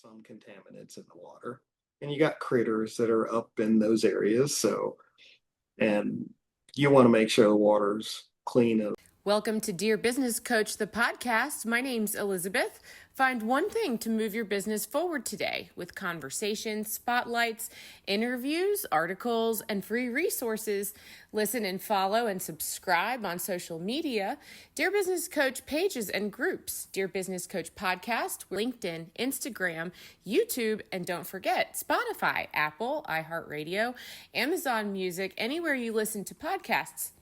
some contaminants in the water. And you got critters that are up in those areas. So, and you want to make sure the water's clean. Welcome to Dear Business Coach, the podcast. My name's Elizabeth. Find one thing to move your business forward today with conversations, spotlights, interviews, articles, and free resources. Listen and follow and subscribe on social media. Dear Business Coach pages and groups. Dear Business Coach podcast, LinkedIn, Instagram, YouTube, and don't forget Spotify, Apple, iHeartRadio, Amazon Music, anywhere you listen to podcasts.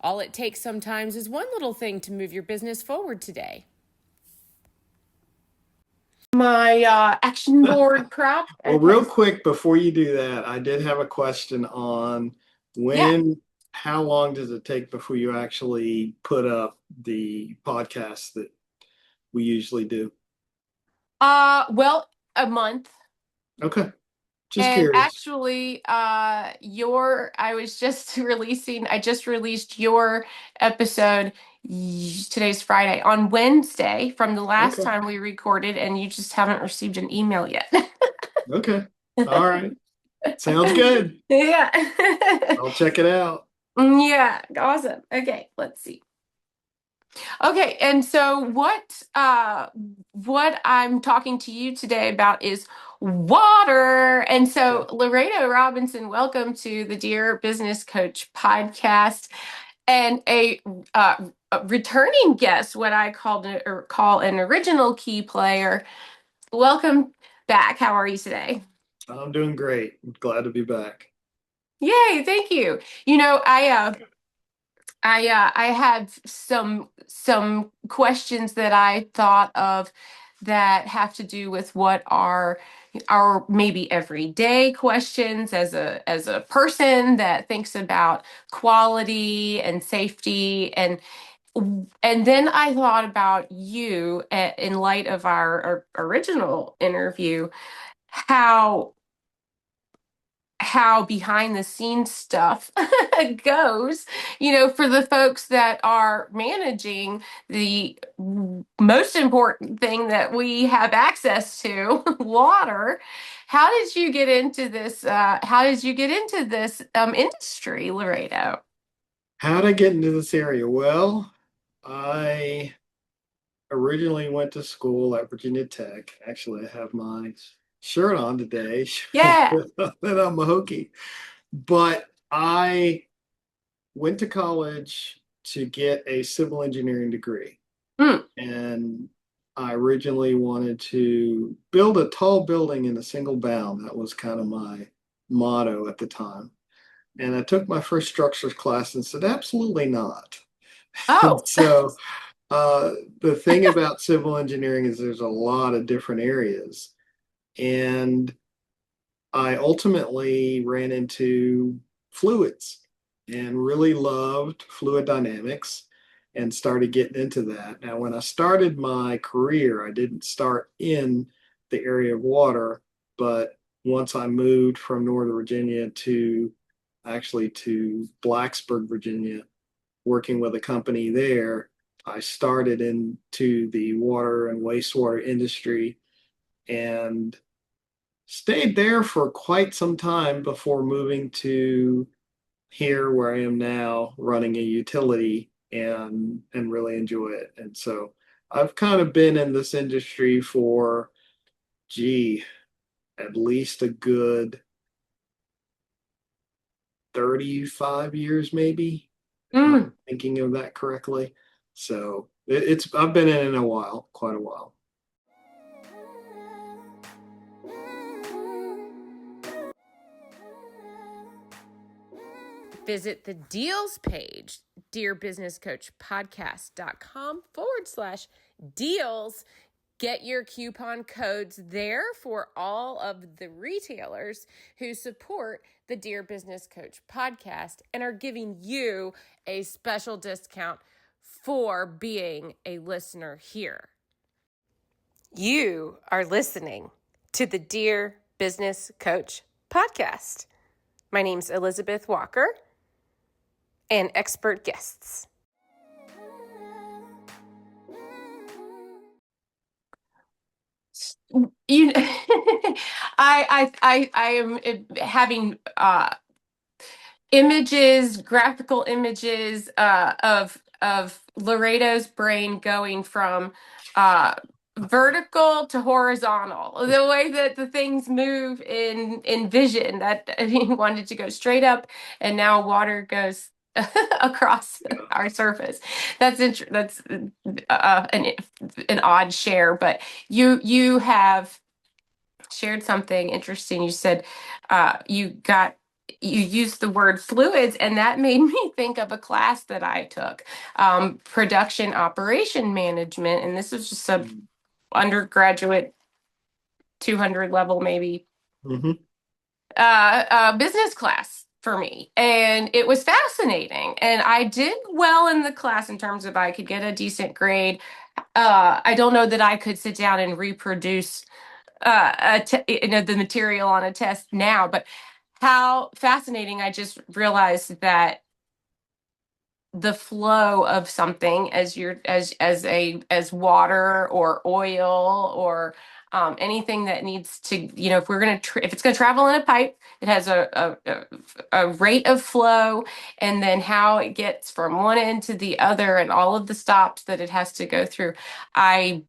All it takes sometimes is one little thing to move your business forward today. My action board prop. Well, real quick before you do that, I did have a question on how long does it take before you actually put up the podcast that we usually do? Well, a month. Okay. Just And curious. actually, I just released your episode. Today's Friday. On Wednesday from the last time we recorded, and you just haven't received an email yet. Okay. All right. Sounds good. Yeah. I'll check it out. Yeah. Awesome. Okay. Let's see. Okay. And so what I'm talking to you today about is water. And so Larado Robinson, welcome to the Dear Business Coach podcast, and a returning guest, what I call an original key player. Welcome back. How are you today? I'm doing great. Glad to be back. Yay! Thank you. You know, I have some questions that I thought of that have to do with what are our maybe everyday questions as a person that thinks about quality and safety, and then I thought about you in light of our original interview, how behind the scenes stuff goes, for the folks that are managing the most important thing that we have access to, water. How did you get into this? Industry, Larado? How did I get into this area? Well, I originally went to school at Virginia Tech. Actually, I have my shirt on today. Yeah. That I'm a Hokie. But I went to college to get a civil engineering degree. And I originally wanted to build a tall building in a single bound. That was kind of my motto at the time. And I took my first structures class and said, absolutely not. Oh. So the thing about civil engineering is there's a lot of different areas. And I ultimately ran into fluids and really loved fluid dynamics and started getting into that. Now, when I started my career, I didn't start in the area of water, but once I moved from Northern Virginia to Blacksburg, Virginia, working with a company there, I started into the water and wastewater industry and stayed there for quite some time before moving to here where I am now, running a utility and really enjoy it. And so I've kind of been in this industry for at least a good 35 years, maybe. I'm thinking of that correctly. So I've been in it a while, quite a while. Visit the deals page, dearbusinesscoachpodcast.com/deals. Get your coupon codes there for all of the retailers who support the Dear Business Coach podcast and are giving you a special discount for being a listener here. You are listening to the Dear Business Coach podcast. My name's Elizabeth Walker, and expert guests. I am having images, graphical images of Larado's brain going from uh, vertical to horizontal. The way that the things move in vision. That he wanted to go straight up, and now water goes across Yeah. our surface. That's an odd share, but you have shared something interesting. You said you used the word fluids, and that made me think of a class that I took, production operation management, and this was just a undergraduate 200 level maybe Mm-hmm. business class for me, and it was fascinating. And I did well in the class in terms of I could get a decent grade. I don't know that I could sit down and reproduce the material on a test now, but how fascinating. I just realized that the flow of something as you're as water or oil or anything that needs to, if we're going to if it's going to travel in a pipe, it has a rate of flow, and then how it gets from one end to the other and all of the stops that it has to go through. I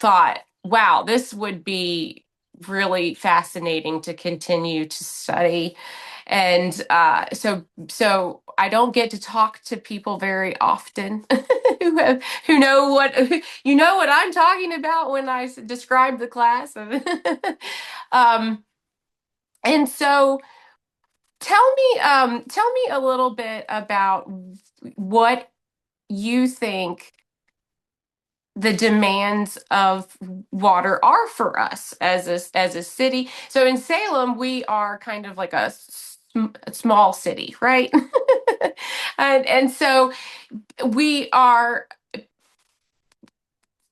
thought, wow, this would be really fascinating to continue to study. And so I don't get to talk to people very often who know what what I'm talking about when I describe the class. um, and so tell me a little bit about what you think the demands of water are for us as a city. So in Salem, we are kind of like a small city, right? And so we are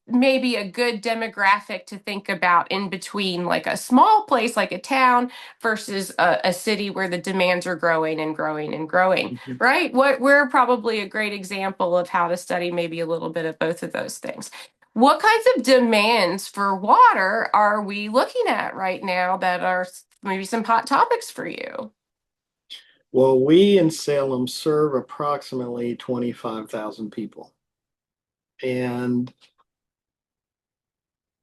maybe a good demographic to think about in between like a small place like a town versus a city where the demands are growing and growing and growing, Mm-hmm. right? We're probably a great example of how to study maybe a little bit of both of those things. What kinds of demands for water are we looking at right now that are maybe some hot topics for you? Well, we in Salem serve approximately 25,000 people. And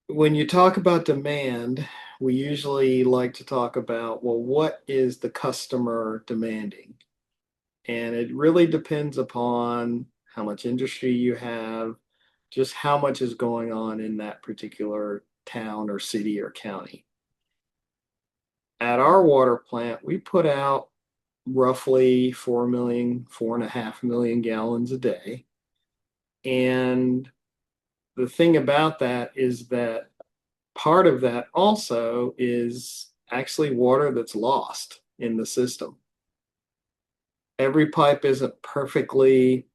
when you talk about demand, we usually like to talk about, well, what is the customer demanding? And it really depends upon how much industry you have, just how much is going on in that particular town or city or county. At our water plant, we put out roughly 4 million, 4.5 million gallons a day. And the thing about that is that part of that also is actually water that's lost in the system. Every pipe isn't perfectly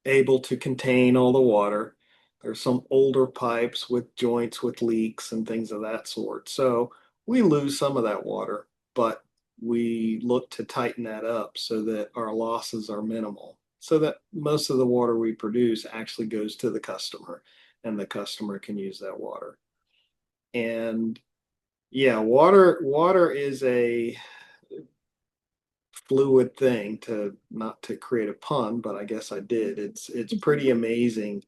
able to contain all the water. There's some older pipes with joints with leaks and things of that sort. So we lose some of that water, but we look to tighten that up so that our losses are minimal, so that most of the water we produce actually goes to the customer and the customer can use that water. And yeah, water is a fluid thing, to not to create a pun, but I guess I did. It's pretty amazing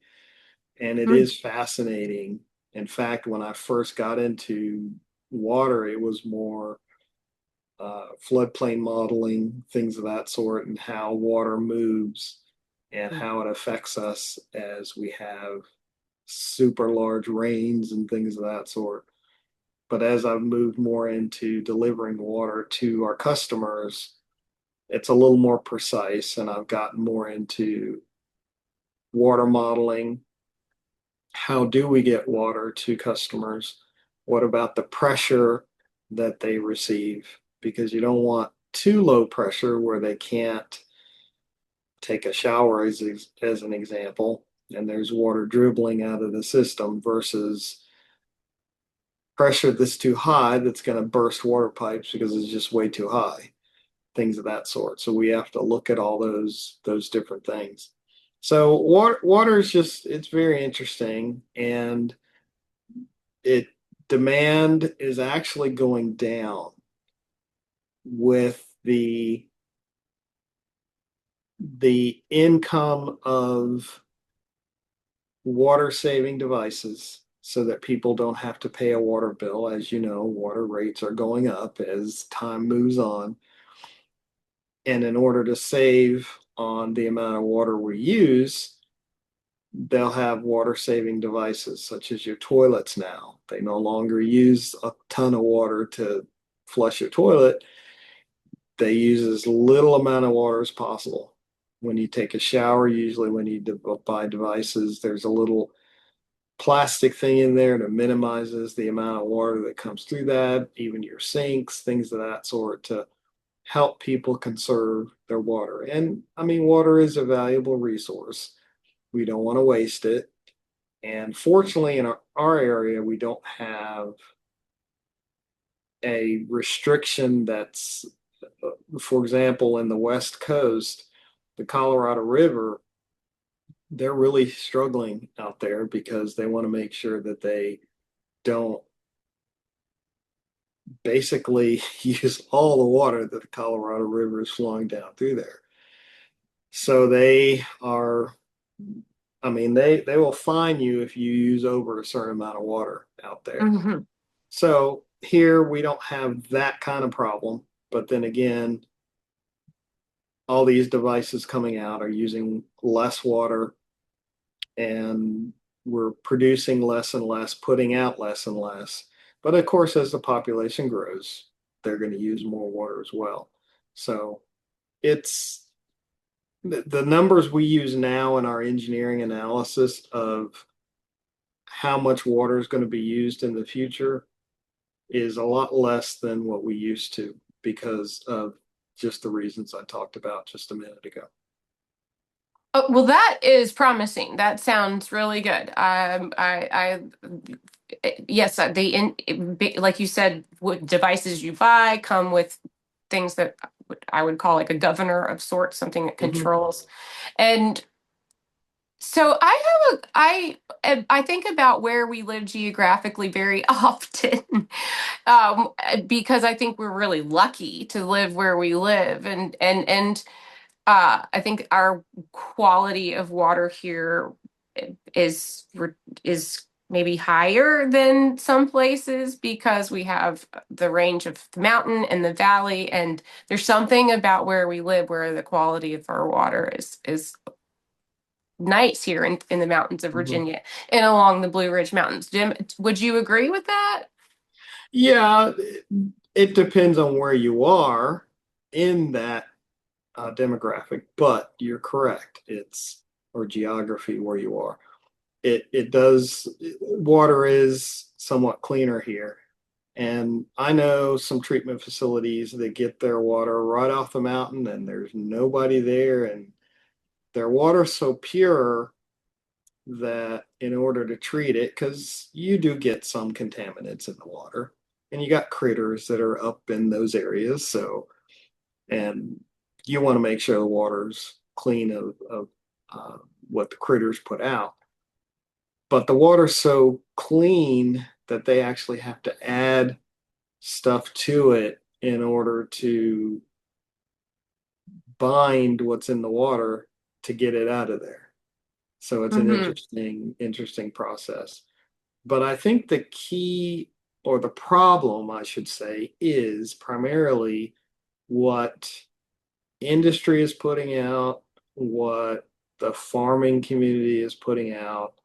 and it is fascinating. In fact, when I first got into water, it was more floodplain modeling, things of that sort, and how water moves and how it affects us as we have super large rains and things of that sort. But as I've moved more into delivering water to our customers, it's a little more precise, and I've gotten more into water modeling. How do we get water to customers? What about the pressure that they receive? Because you don't want too low pressure where they can't take a shower, as an example, and there's water dribbling out of the system, versus pressure that's too high that's going to burst water pipes because it's just way too high, things of that sort. So we have to look at all those different things. So water is just, it's very interesting, and it demand is actually going down with the income of water saving devices so that people don't have to pay a water bill. As you know, water rates are going up as time moves on. And in order to save on the amount of water we use, they'll have water saving devices such as your toilets now. They no longer use a ton of water to flush your toilet. They use as little amount of water as possible. When you take a shower, usually when you buy devices, there's a little plastic thing in there that minimizes the amount of water that comes through that, even your sinks, things of that sort, to help people conserve their water. And I mean, water is a valuable resource. We don't want to waste it. And fortunately, in our area, we don't have a restriction that's, for example, in the West Coast, the Colorado River, they're really struggling out there because they want to make sure that they don't basically use all the water that the Colorado River is flowing down through there. So they are, I mean, they will fine you if you use over a certain amount of water out there. Hmm. So here we don't have that kind of problem. But then again, all these devices coming out are using less water and we're producing less and less, putting out less and less. But of course, as the population grows, they're going to use more water as well. So it's the numbers we use now in our engineering analysis of how much water is going to be used in the future is a lot less than what we used to because of just the reasons I talked about just a minute ago. Oh, well, that is promising. That sounds really good. Yes, like you said, what devices you buy come with things that I would call like a governor of sorts, something that Mhm. controls. And so I think about where we live geographically very often, because I think we're really lucky to live where we live, and I think our quality of water here is is maybe higher than some places because we have the range of the mountain and the valley, and there's something about where we live where the quality of our water is nice here in the mountains of Mhm. Virginia and along the Blue Ridge Mountains. Jim, would you agree with that? Yeah, it depends on where you are in that demographic, but you're correct. It's or geography where you are. It does water is somewhat cleaner here. And I know some treatment facilities that get their water right off the mountain and there's nobody there and their water's so pure that in order to treat it, because you do get some contaminants in the water and you got critters that are up in those areas. So, and you want to make sure the water's clean of uh, what the critters put out. But the water's so clean that they actually have to add stuff to it in order to bind what's in the water to get it out of there. So it's an Hmm. interesting process. But I think the key or the problem, I should say, is primarily what industry is putting out, what the farming community is putting out,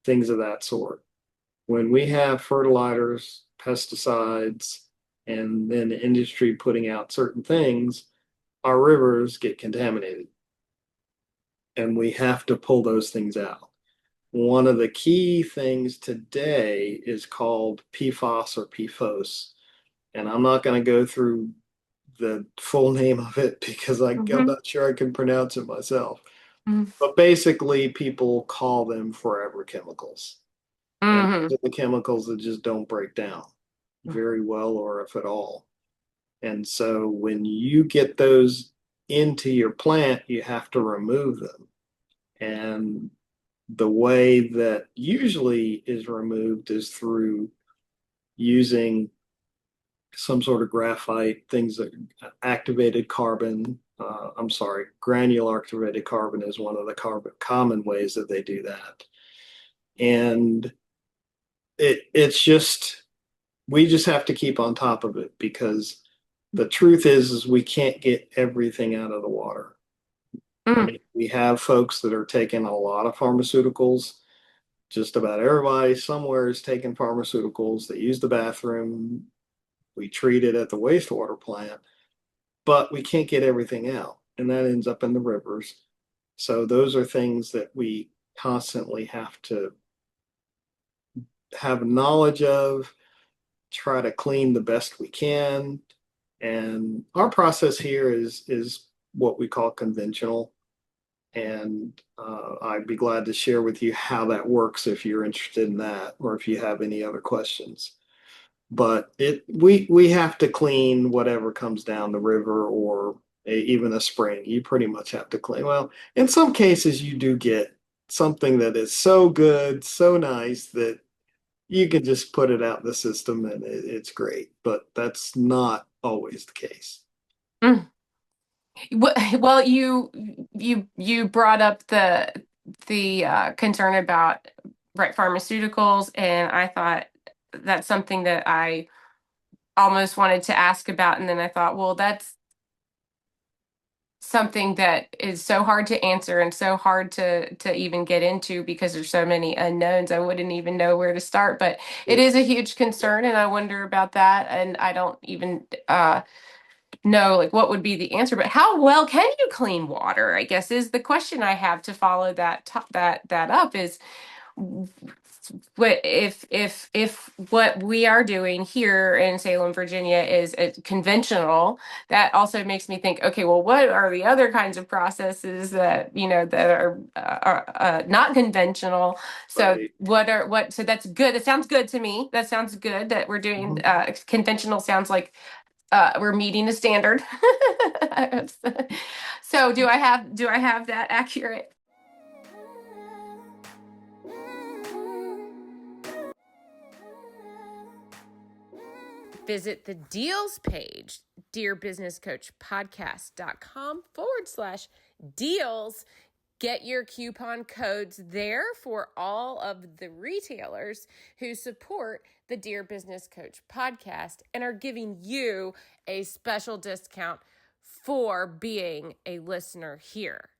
things of that sort. When we have fertilizers, pesticides, and then the industry putting out certain things, our rivers get contaminated and we have to pull those things out. One of the key things today is called PFAS or PFOS. And I'm not going to go through the full name of it because I'm Hmm. not sure I can pronounce it myself. But basically, people call them forever chemicals. And Hmm. those are the chemicals that just don't break down very well or if at all. And so when you get those into your plant, you have to remove them. And the way that usually is removed is through using some sort of graphite, things that activated carbon. I'm sorry, granular activated carbon is one of the common ways that they do that. And it's just we just have to keep on top of it because the truth is we can't get everything out of the water. I Mm. mean, we have folks that are taking a lot of pharmaceuticals. Just about everybody somewhere is taking pharmaceuticals. They use the bathroom. We treat it at the wastewater plant, but we can't get everything out, and that ends up in the rivers. So those are things that we constantly have to have knowledge of, try to clean the best we can. And our process here is what we call conventional. And I'd be glad to share with you how that works if you're interested in that, or if you have any other questions. But we have to clean whatever comes down the river or even a spring. You pretty much have to clean. Well, in some cases, you do get something that is so good, so nice that you can just put it out in the system and it's great. But that's not always the case. Mm. Well, you brought up the concern about right pharmaceuticals, and I thought that's something that I almost wanted to ask about, and then I thought, well, that's something that is so hard to answer and so hard to even get into because there's so many unknowns. I wouldn't even know where to start, but it It, is a huge yeah, concern, and I wonder about that, and I don't even know like what would be the answer. But how well can you clean water, I guess, is the question I have to follow that up is what if what we are doing here in Salem, Virginia is conventional, that also makes me think, okay, well, what are the other kinds of processes that, that are not conventional? So right. so that's good. That sounds good to me. That sounds good that we're doing Mhm. conventional sounds like we're meeting a standard. So do I have that accurate? Visit the deals page, dearbusinesscoachpodcast.com/deals. Get your coupon codes there for all of the retailers who support the Dear Business Coach podcast and are giving you a special discount for being a listener here.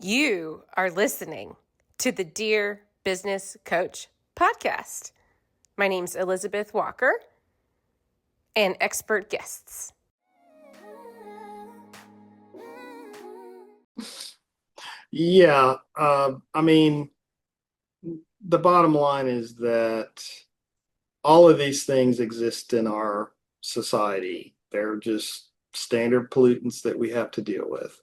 You are listening to the Dear Business Coach podcast. My name's Elizabeth Walker and expert guests. Yeah, I mean, the bottom line is that all of these things exist in our society. They're just standard pollutants that we have to deal with.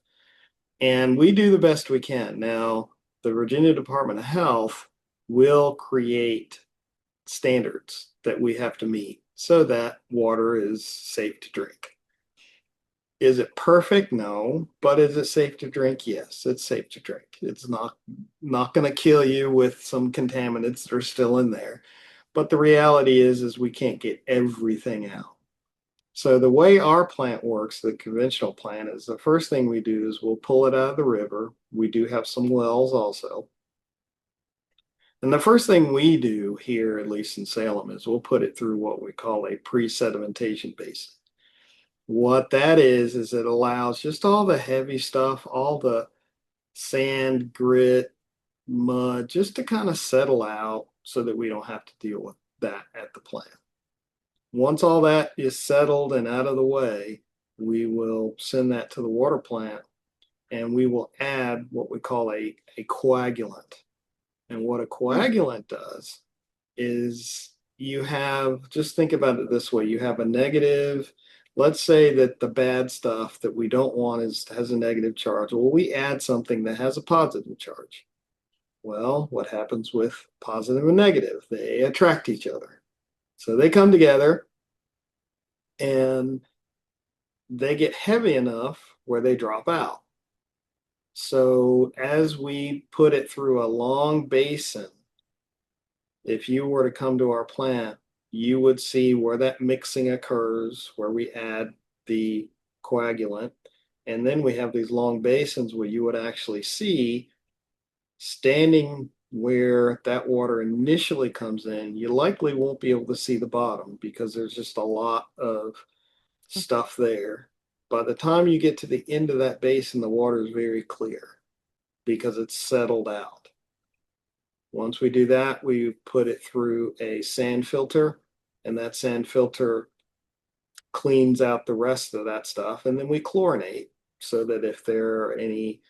And we do the best we can. Now, the Virginia Department of Health will create standards that we have to meet so that water is safe to drink. Is it perfect? No. But is it safe to drink? Yes, it's safe to drink. It's not going to kill you with some contaminants that are still in there. But the reality is we can't get everything out. So the way our plant works, the conventional plant, is the first thing we do is we'll pull it out of the river. We do have some wells also. And the first thing we do here, at least in Salem, is we'll put it through what we call a pre-sedimentation basin. What that is it allows just all the heavy stuff, all the sand, grit, mud, just to kind of settle out so that we don't have to deal with that at the plant. Once all that is settled and out of the way, we will send that to the water plant and we will add what we call a coagulant. And what a coagulant does is you have, just think about it this way, you have a negative. Let's say that the bad stuff that we don't want has a negative charge. Well, we add something that has a positive charge. Well, what happens with positive and negative? They attract each other. So they come together and they get heavy enough where they drop out. So as we put it through a long basin, if you were to come to our plant, you would see where that mixing occurs, where we add the coagulant. And then we have these long basins where you would actually see standing where that water initially comes in. You likely won't be able to see the bottom because there's just a lot of stuff there. By the time you get to the end of that basin, the water is very clear because it's settled out. Once we do that, we put it through a sand filter, and that sand filter cleans out the rest of that stuff. And then we chlorinate so that if there are any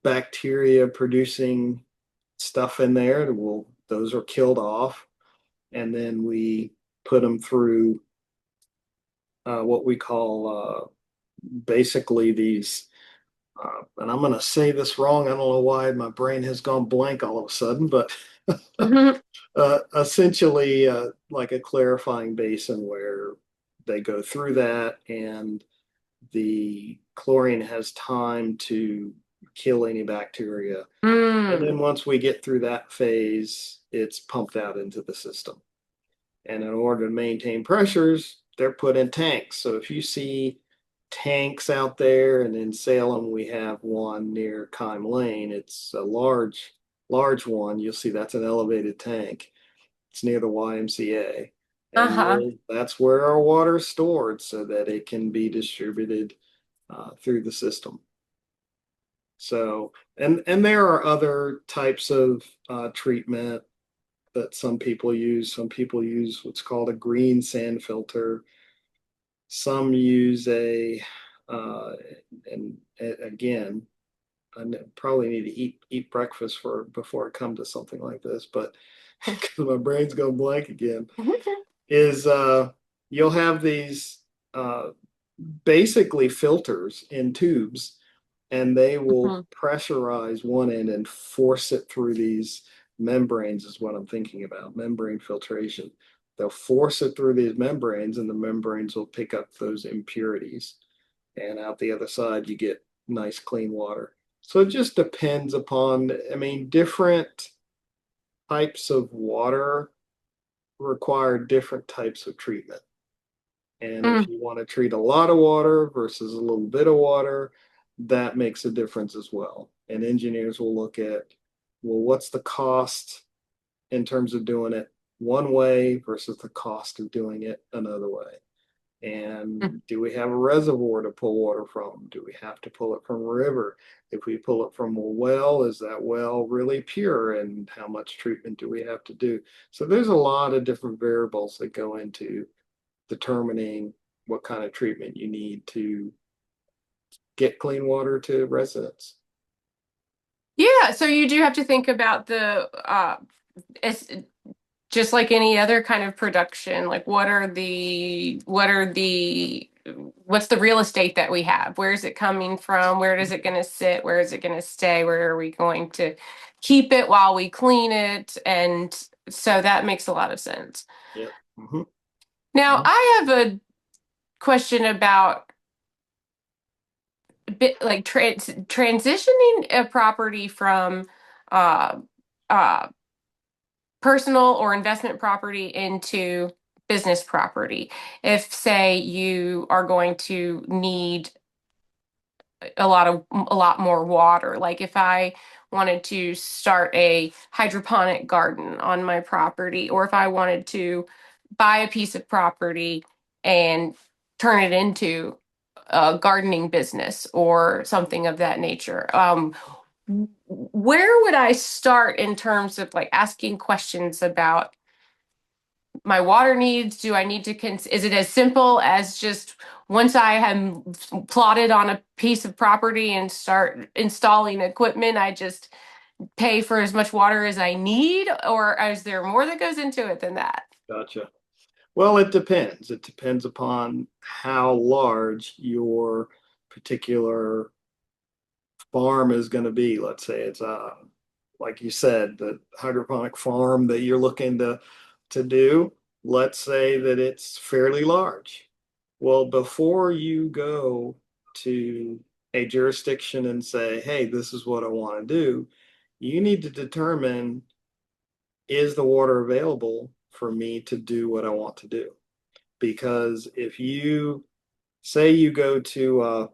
bacteria producing stuff in there, those are killed off. And then we put them through what we call basically these, and I'm going to say this wrong. I don't know why my brain has gone blank all of a sudden, but Mhm. essentially like a clarifying basin where they go through that and the chlorine has time to kill any bacteria. And then Mm. once we get through that phase, it's pumped out into the system. And in order to maintain pressures, they're put in tanks. So if you see tanks out there, and in Salem, we have one near Kime Lane, it's a large one. You'll see that's an elevated tank. It's near the YMCA. And Uh-huh. that's where our water is stored so that it can be distributed through the system. So, and there are other types of treatment that some people use. Some people use what's called a green sand filter. Some use uh, and again, I probably need to eat breakfast for before I come to something like this, but because my brain's going blank again, is you'll have these uh, basically filters in tubes, and they will Mhm. pressurize one end and force it through these membranes, is what I'm thinking about, membrane filtration. They'll force it through these membranes, and the membranes will pick up those impurities. And out the other side, you get nice clean water. So it just depends upon, I mean, different types of water require different types of treatment. And if Mm. you want to treat a lot of water versus a little bit of water, that makes a difference as well. And engineers will look at, well, what's the cost in terms of doing it one way versus the cost of doing it another way? And do we have a reservoir to pull water from? Do we have to pull it from a river? If we pull it from a well, is that well really pure? And how much treatment do we have to do? So there's a lot of different variables that go into determining what kind of treatment you need to get clean water to residents. Yeah, so you do have to think about it's just like any other kind of production, like what's the real estate that we have? Where is it coming from? Where is it going to sit? Where is it going to stay? Where are we going to keep it while we clean it? And so that makes a lot of sense. Yep. Mm-hmm. Now, Mm-hmm. I have a question about bit like transitioning a property from uh uh personal or investment property into business property. If, say, you are going to need a lot more water, like if I wanted to start a hydroponic garden on my property, or if I wanted to buy a piece of property and turn it into a gardening business or something of that nature. Where would I start in terms of like asking questions about my water needs? Do I need to is it as simple as just once I have plotted on a piece of property and start installing equipment, I just pay for as much water as I need, or is there more that goes into it than that? Gotcha. Well, it depends. It depends upon how large your particular farm is going to be. Let's say it's like you said, the hydroponic farm that you're looking to do. Let's say that it's fairly large. Well, before you go to a jurisdiction and say, "Hey, this is what I want to do," you need to determine, is the water available for me to do what I want to do. Because if you say you go to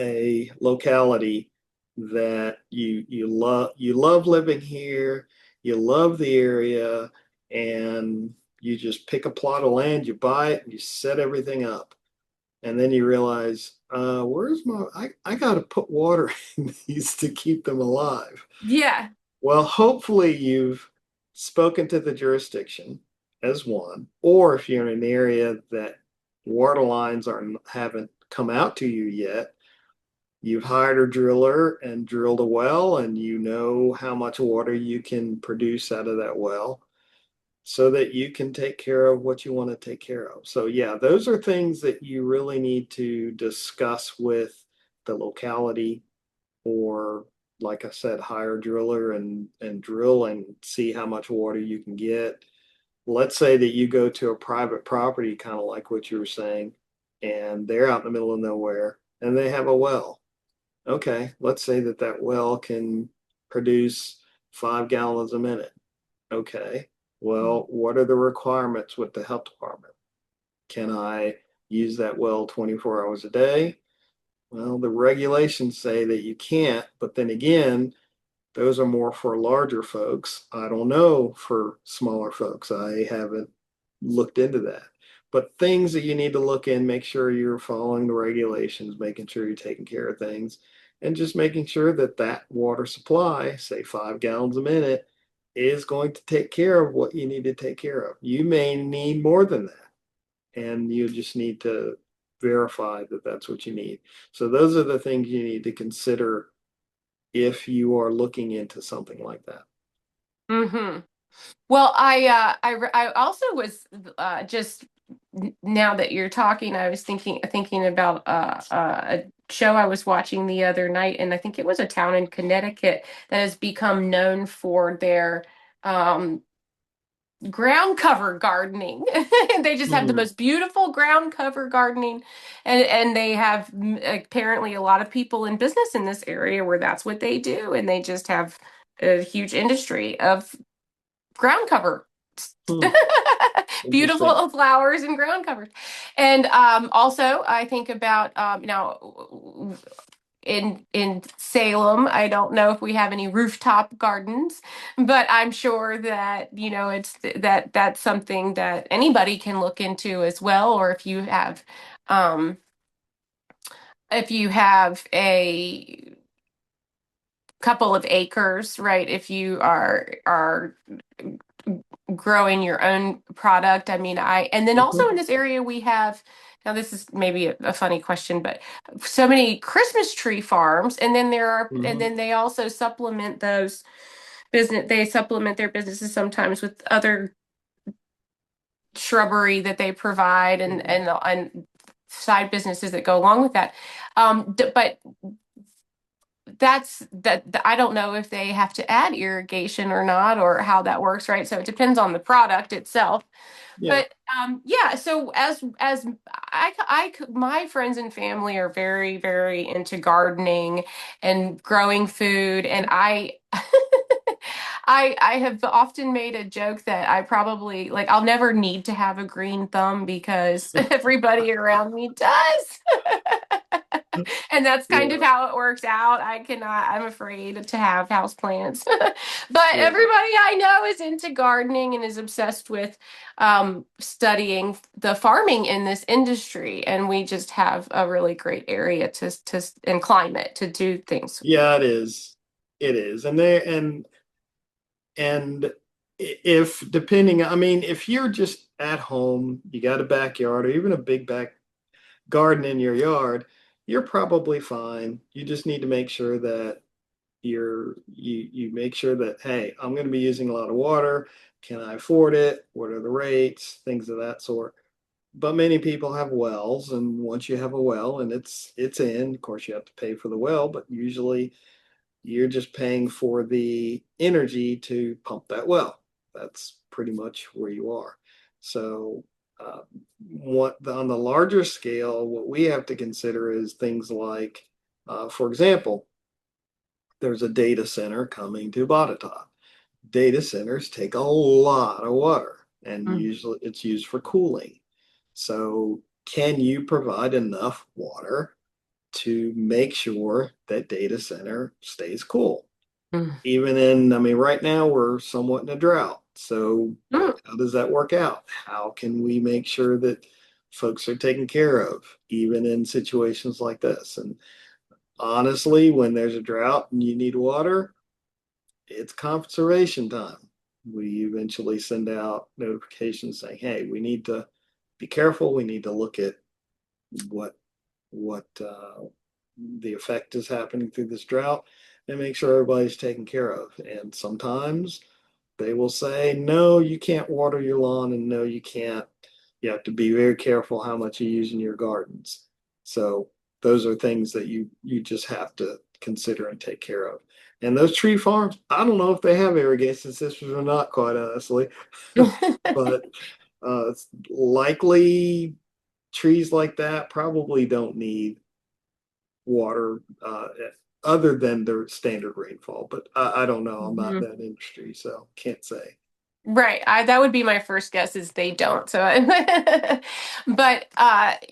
a locality that you love living here, you love the area, and you just pick a plot of land, you buy it, and you set everything up. And then you realize, where's I gotta put water in these to keep them alive. Yeah. Well, hopefully you've spoken to the jurisdiction as one, or if you're in an area that water lines haven't come out to you yet, you've hired a driller and drilled a well, and you know how much water you can produce out of that well so that you can take care of what you want to take care of. So, yeah, those are things that you really need to discuss with the locality, or, like I said, hire a driller and drill and see how much water you can get. Let's say that you go to a private property, kind of like what you were saying, and they're out in the middle of nowhere and they have a well. Okay, let's say that that well can produce 5 gallons a minute. Okay, well, what are the requirements with the health department? Can I use that well 24 hours a day? Well, the regulations say that you can't, but then again, those are more for larger folks. I don't know for smaller folks. I haven't looked into that. But things that you need to look in, make sure you're following the regulations, making sure you're taking care of things, and just making sure that that water supply, say 5 gallons a minute, is going to take care of what you need to take care of. You may need more than that, and you just need to verify that that's what you need. So those are the things you need to consider if you are looking into something like that. Mm-hmm. Well, I also was just now that you're talking, I was thinking about a show I was watching the other night, and I think it was a town in Connecticut that has become known for their um, ground cover gardening. They just have the Hmm. most beautiful ground cover gardening, and they have apparently a lot of people in business in this area where that's what they do, and they just have a huge industry of ground cover. Hmm. Interesting. Beautiful flowers and ground covers. And also I think about in Salem, I don't know if we have any rooftop gardens, but I'm sure that, it's that's something that anybody can look into as well. Or um if you have a couple of acres, right? If you are growing your own product. I mean, and then also Mhm. in this area we have, now this is maybe a funny question, but so many Christmas tree farms, and Mhm. then they also supplement they supplement their businesses sometimes with other shrubbery that they provide Mhm. and side businesses that go along with that. But I don't know if they have to add irrigation or not, or how that works, right? So it depends on the product itself. Yeah. But yeah, so as my friends and family are very, very into gardening and growing food, and I have often made a joke that I probably, like, I'll never need to have a green thumb because everybody around me does. And that's kind of Yeah. how it works out. I'm afraid to have houseplants. But Yeah. everybody I know is into gardening and is obsessed with studying the farming in this industry. And we just have a really great area and climate to do things. Yeah, it is. It is. And if depending, I mean, if you're just at home, you got a backyard or even a big back garden in your yard, you're probably fine. You just need to make sure that you make sure that, hey, I'm going to be using a lot of water. Can I afford it? What are the rates? Things of that sort. But many people have wells, and once you have a well and it's in, of course you have to pay for the well, but usually you're just paying for the energy to pump that well. That's pretty much where you are. So uh, on the larger scale, what we have to consider is things like, for example, there's a data center coming to Botetourt. data centers take a lot of water, and Mm. usually it's used for cooling. So, can you provide enough water to make sure that data center stays cool? Mm. Even in, I mean, right now we're somewhat in a drought. So, Mm. how does that work out? How can we make sure that folks are taken care of, even in situations like this? And honestly, when there's a drought and you need water, it's conservation time. We eventually send out notifications saying, "Hey, we need to be careful. We need to look at what what the effect is happening through this drought and make sure everybody's taken care of." And sometimes they will say, "No, you can't water your lawn, and no, you can't. You have to be very careful how much you use in your gardens." So those are things that you just have to consider and take care of. And those tree farms, I don't know if they have irrigation systems or not, quite honestly, but it's likely trees like that probably don't need water other than their standard rainfall. But I don't know. I'm not in Mhm. that industry, so can't say. Right. That would be my first guess is they don't. So, but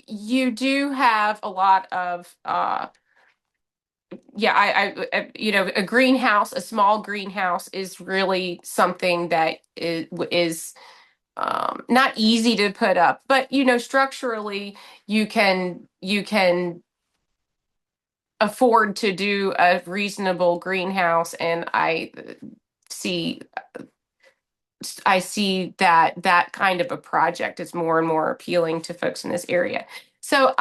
you do have a lot of yeah, a greenhouse, a small greenhouse is really something that is not easy to put up, but structurally you can afford to do a reasonable greenhouse, and see I see that that kind of a project is more and more appealing to folks in this area. So,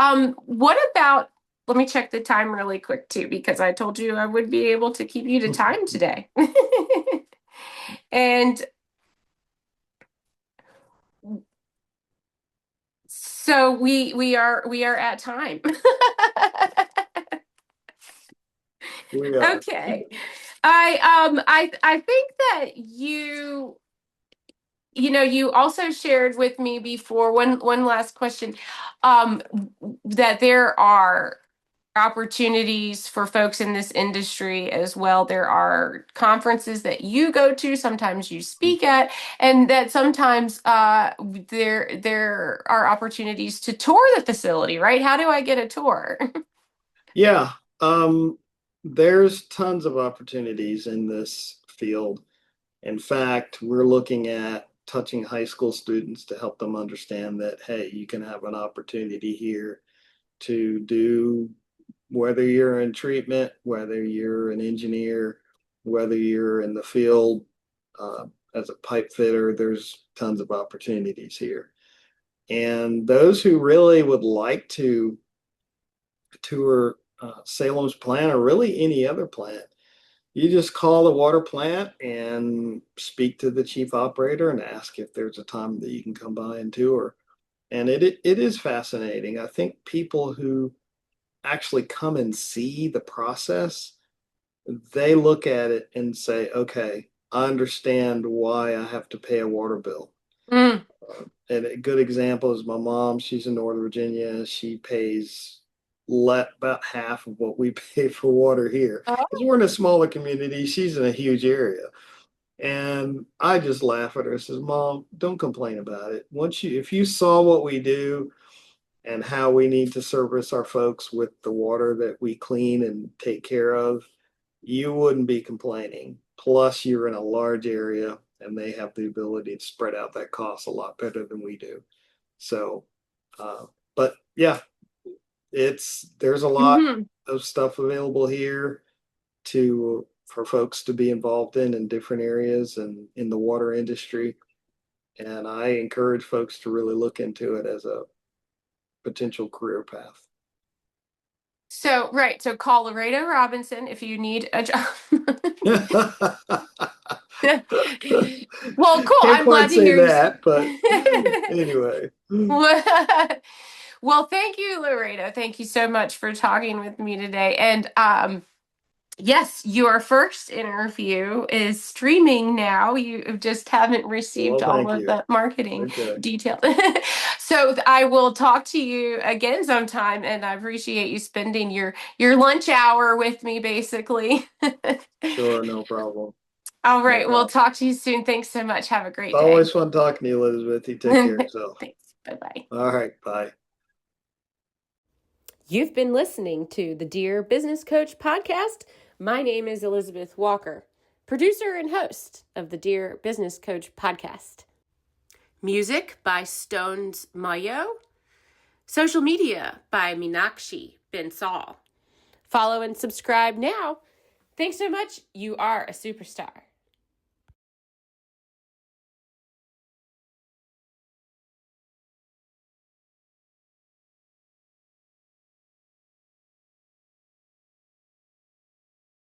what about, let me check the time really quick too, because I told you I would be able to keep you to time today. And so we are at time. We are. Okay. I think that you also shared with me before, one last question, um, that there are opportunities for folks in this industry as well. There are conferences that you go to, sometimes you speak at, and that sometimes there are opportunities to tour the facility, right? How do I get a tour? Yeah. Um, there's tons of opportunities in this field. In fact, we're looking at touching high school students to help them understand that, hey, you can have an opportunity here to do, whether you're in treatment, whether you're an engineer, whether you're in the field uh, as a pipe fitter, there's tons of opportunities here. And those who really would like to tour Salem's plant or really any other plant, you just call the water plant and speak to the chief operator and ask if there's a time that you can come by and tour. And it is fascinating. I think people who actually come and see the process, they look at it and say, okay, I understand why I have to pay a water bill. Mm. And a good example is my mom. She's in Northern Virginia. She pays about half of what we pay for water here. Because we're in a smaller community. She's in a huge area. And I just laugh at her and says, Mom, don't complain about it. If you saw what we do and how we need to service our folks with the water that we clean and take care of, you wouldn't be complaining. Plus, you're in a large area and they have the ability to spread out that cost a lot better than we do. So, uh, but yeah, there's a lot Hmm. of stuff available here to for folks to be involved in different areas and in the water industry. And I encourage folks to really look into it as a potential career path. So, right. So call Larado Robinson if you need a job. Well, cool. Can't I'm quite glad to say hear you. that, but anyway. Well, thank you, Laredo. Thank you so much for talking with me today. And yes, your first interview is streaming now. You just haven't received Well, all thank of you. the marketing Okay. detail. So I will talk to you again sometime, and I appreciate you spending your lunch hour with me, basically. Sure, no problem. All No right. We'll problem. talk to you soon. Thanks so much. Have a It's great day. always fun talking to you, Elizabeth. You take care of yourself. Thanks. Bye bye. All right. Bye. You've been listening to the Dear Business Coach podcast. My name is Elizabeth Walker, producer and host of the Dear Business Coach podcast. Music by Stones Mayo. Social media by Meenakshi Bensal. Follow and subscribe now. Thanks so much. You are a superstar.